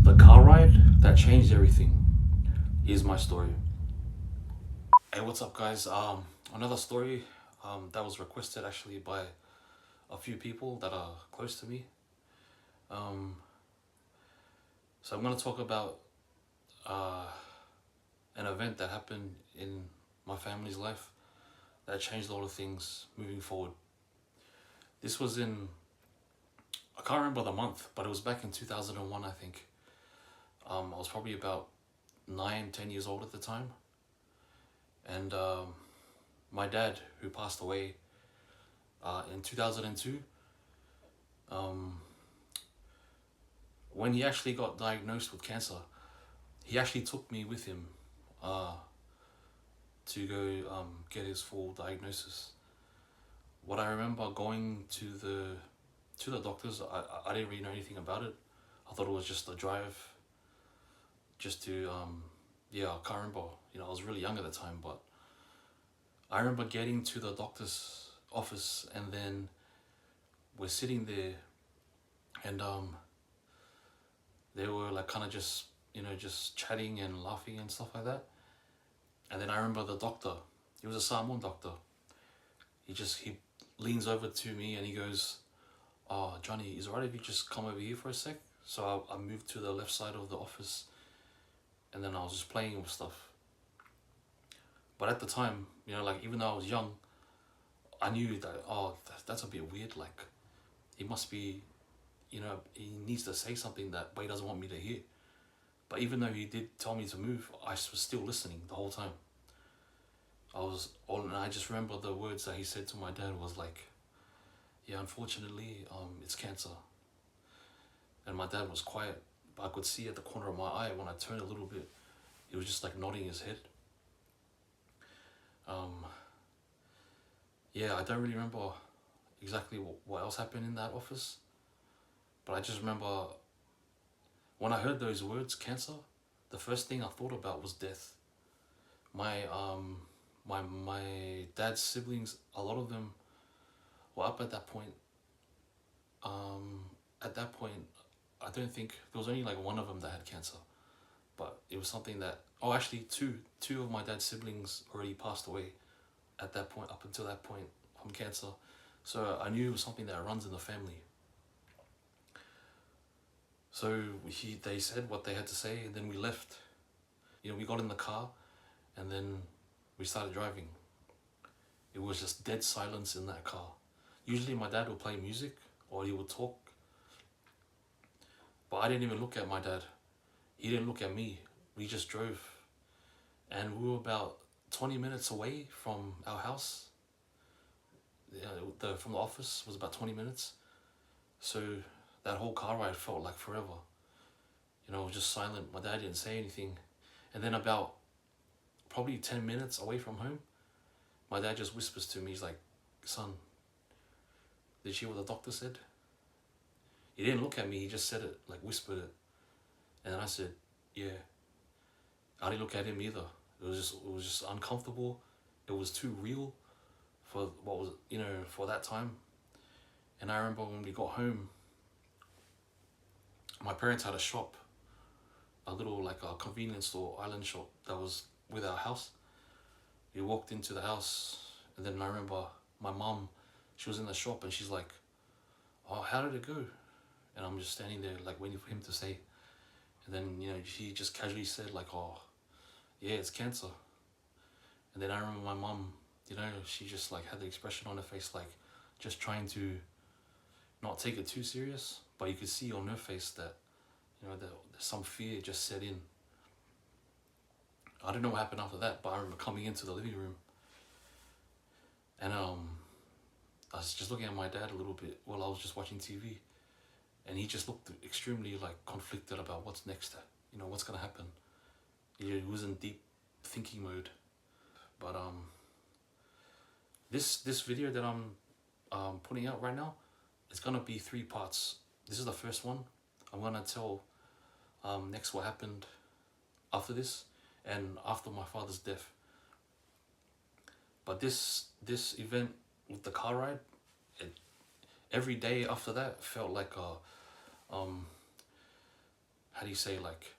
The car ride that changed everything. Here's my story. Hey, what's up, guys? Another story that was requested actually by a few people that are close to me. Um, so I'm gonna talk about uh, an event that happened in my family's life that changed a lot of things moving forward. This was in, I can't remember the month, but it was back in 2001, I think. I was probably about 9, 10 years old at the time, and my dad, who passed away in 2002, um, when he actually got diagnosed with cancer, he actually took me with him uh, to go get his full diagnosis. What I remember going to the doctors, I didn't really know anything about it. I thought it was just a drive, just to yeah, I can't remember. I was really young at the time, but I remember getting to the doctor's office, and then we're sitting there, and they were like kind of just just chatting and laughing and stuff like that. And then I remember the doctor. He was a Samoan doctor. He leans over to me and he goes, "Oh, Johnny, is it alright if you just come over here for a sec?" So I moved to the left side of the office, and then I was just playing with stuff. But at the time, like even though I was young, I knew that that's a bit weird. Like he must be, he needs to say something but he doesn't want me to hear. But even though he did tell me to move, I was still listening the whole time. And I just remember the words that he said to my dad was like, "Yeah, unfortunately, it's cancer." And my dad was quiet, but I could see at the corner of my eye when I turned a little bit, he was just like nodding his head. Yeah, I don't really remember exactly what else happened in that office, but I just remember when I heard those words, cancer, the first thing I thought about was death. My dad's siblings, a lot of them were up at that point. At that point, I don't think there was only like one of them that had cancer, but it was something that actually two of my dad's siblings already passed away at that point, up until that point, from cancer. So I knew it was something that runs in the family. So they said what they had to say, and then we left. We got in the car, and then we started driving. It was just dead silence in that car. Usually my dad would play music or he would talk, but I didn't even look at my dad. He didn't look at me. We just drove, and we were about 20 minutes away from our house. From the office was about 20 minutes. So that whole car ride felt like forever. It was just silent. My dad didn't say anything. And then about probably 10 minutes away from home, my dad just whispers to me, he's like, "Son, did you hear what the doctor said?" He didn't look at me, he just said it, like whispered it. And then I said, "Yeah." I didn't look at him either. It was just uncomfortable. It was too real for what was, for that time. And I remember when we got home, my parents had a shop, a little like a convenience store, island shop that was with our house. We walked into the house, and then I remember my mom, she was in the shop, and she's like, "Oh, how did it go?" And I'm just standing there like waiting for him to say. And then, she just casually said like, "Oh, yeah, it's cancer." And then I remember my mom, she just like had the expression on her face, like just trying to not take it too serious, but you could see on her face that, there's some fear just set in. I don't know what happened after that, but I remember coming into the living room, and I was just looking at my dad a little bit while I was just watching TV, and he just looked extremely like conflicted about what's next, what's gonna happen. He was in deep thinking mode. But this video that I'm putting out right now, it's gonna be 3 parts. This is the first one. I'm gonna tell next what happened after this and after my father's death. But this event with the car ride, every day after that felt like a how do you say, like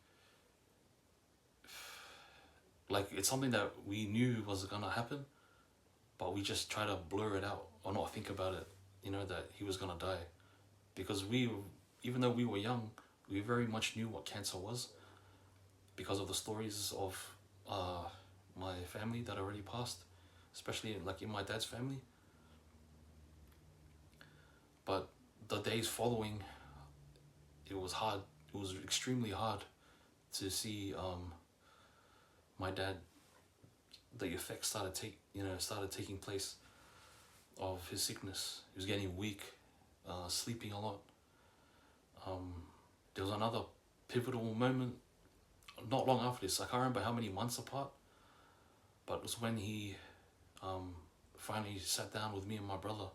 it's something that we knew was gonna happen, but we just try to blur it out or not think about it, you know, that he was gonna die. Because even though we were young, we very much knew what cancer was because of the stories of my family that already passed, especially like in my dad's family. But the days following, it was hard. It was extremely hard to see my dad. The effects started taking place of his sickness. He was getting weak, sleeping a lot. There was another pivotal moment not long after this. I can't remember how many months apart, but it was when he finally sat down with me and my brother,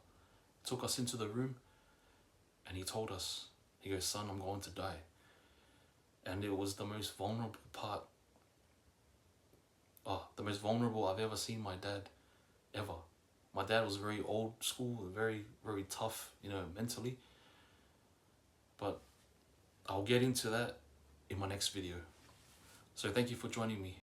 took us into the room, and he told us, he goes, "Son, I'm going to die." And it was the most vulnerable part, the most vulnerable I've ever seen my dad, ever. My dad was very old school, very, very tough, mentally. But I'll get into that in my next video. So thank you for joining me.